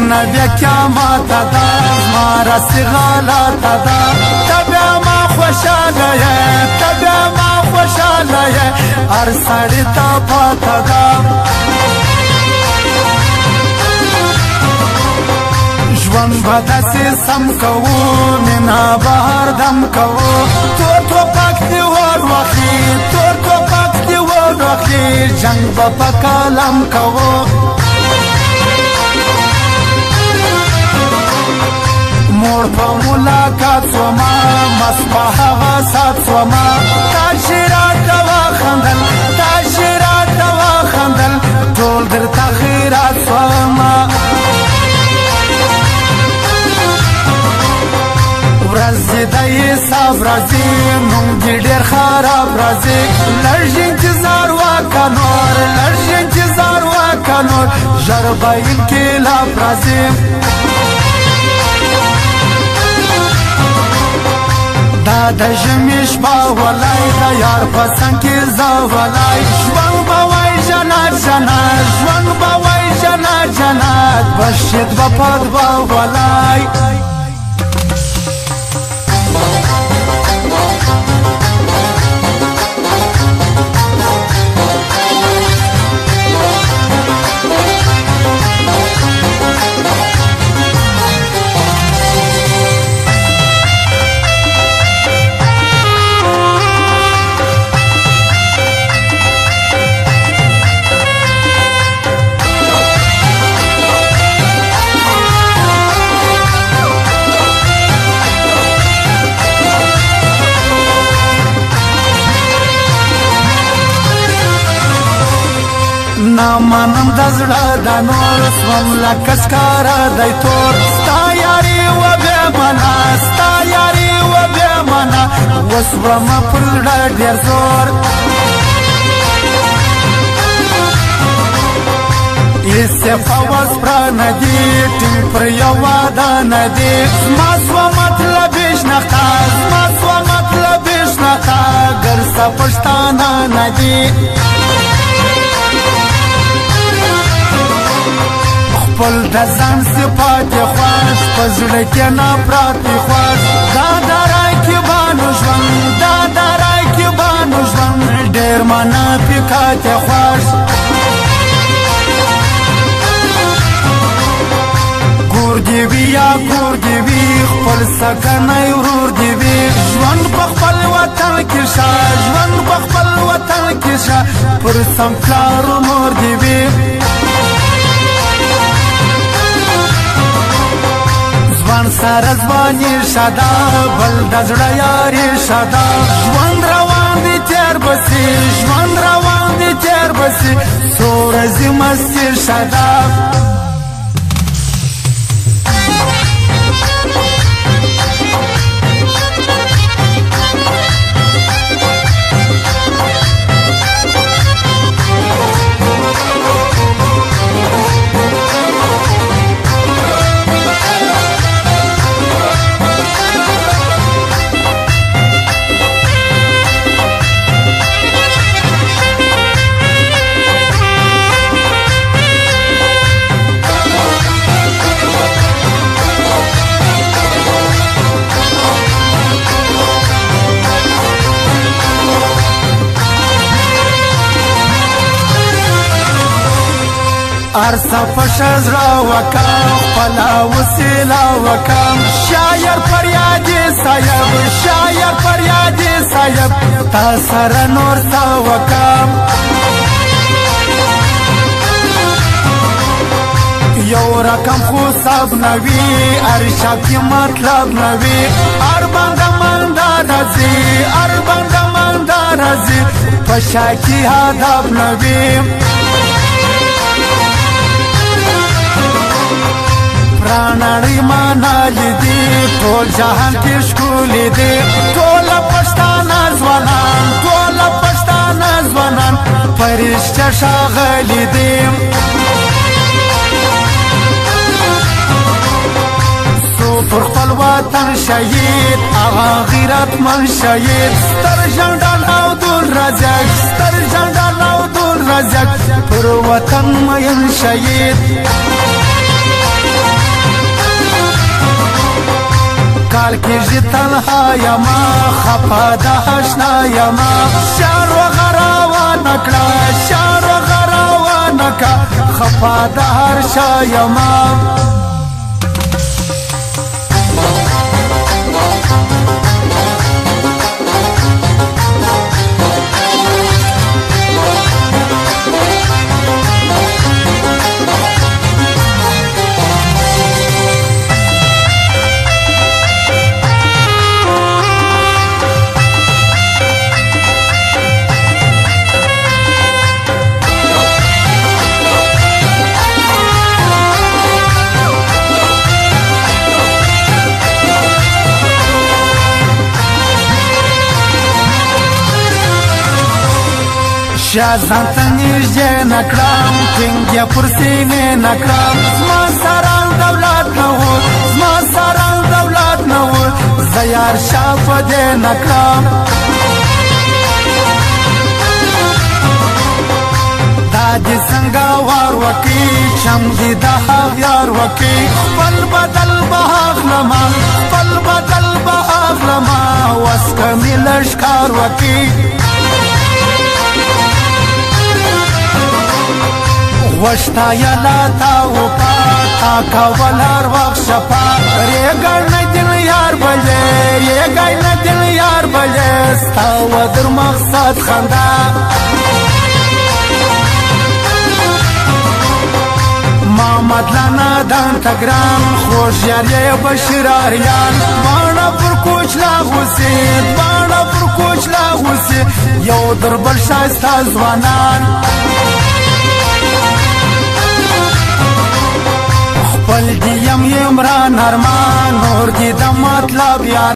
مینه بیا قیامت ده زما راسي غلطه ده ته بیا ما خوشحاله یې ته بیا ما خوشحاله یې هر سړي ته پته ده ژوند به داسې سم کوو مینه به هردم کوو تور ټوپک دې ور واخلي تور ټوپک دې ور واخلي جنګ به په قلم کوو مور په ملاقات شومه مست په هغه ساعت شومه تا چې راته وخندل تا چې راته وخندل ټول درته خیرات شومه ورځې د حساب راځي نوم دې ډېر خراب راځي لږ انتظار وکړه نور لږ انتظار وکړه نور ژر به انقلاب راځي دا د ژمي شپه ولی د یار په څنګ کې زه ولی ژوند به وای جنت جنت ژوند به وای جنت جنت بشید به پد به ولی نامنم د زړه د نور سوم لکه سکاره دی تور ستا یاري و بیا منه ستا یاري و بیا منه وسومه پر زړه ډېر زور ایسې فوز پرانه دي ټینګ پر یو واده نه دي زما سوه مطلبې شناخته زما سوه مطلبې شناخته ګرځه پښتانه نه دي خپل د ځان صفات خوښ په زړه کې نفرت خوښ دا د راکبانو ژوند دا د راکبانو ژوند ډېر منافقت خوښ ګور دې وي یا ګور دې وي خپل سکنی ورور دې وي ژوند په خپل وطن کې شه ژوند په خپل وطن کې شه پر سم پلار مور دې وي ځوان سره ځواني شده بل د زړه یاري شده ژوند روان دي تېر بسي ژوند روان دي تېر بسي څو ورځې مستي شده ارسا پشز را وکم خپلا وسیلا وکم شایر فریادی صاحب شایر فریادی صاحب تا سره نور تا وکم یو رقم خو سب نوی ارشاب کی مطلب نوی اربند منده رازی اربند منده رازی پشا کی هدف نوی پرانړی مانا لیدي ټول جهان کې ښکلي دي ټول پښتانه ځوانان ټول پښتانه ځوانان فرشته ښاغلي دي څو پر خپل وطن شهید هغه غیرتمن شهید ستر جنرال عبدالرزاق ستر جنرال عبدالرزاق پر وطن مین شهید کال کیږي تنها یما خفا د اشنا یما شار وغراوانه کړه شار وغراوانه کا خفا د هر شا یما شازان ته نږدې نکړم ټینګ یې پر سینې نکړم زما سره دولت نه و زما سره دولت نه و زه یار شا په دې نکړم دا دې څنګه وار وکړي چم دې د هغ یار وکړي خپل بدل به اخلمه خپل بدل به اخلمه وس که مې لږ کار وکړي وشتا یلا تا وکا تا کول هر وخت شپا ریګړ نه دل یار بلې ریګړ نه دل یار بلې ستا و در مقصد خندا ما مدلنا دان تګرام خوش یار یې بشیر اریان باڼه پر کوچ لا غوسې باڼه پر کوچ لا غوسې یو در بل شایسته ځوانان خپل دیم یمران ارمان نور دی د مطلب یار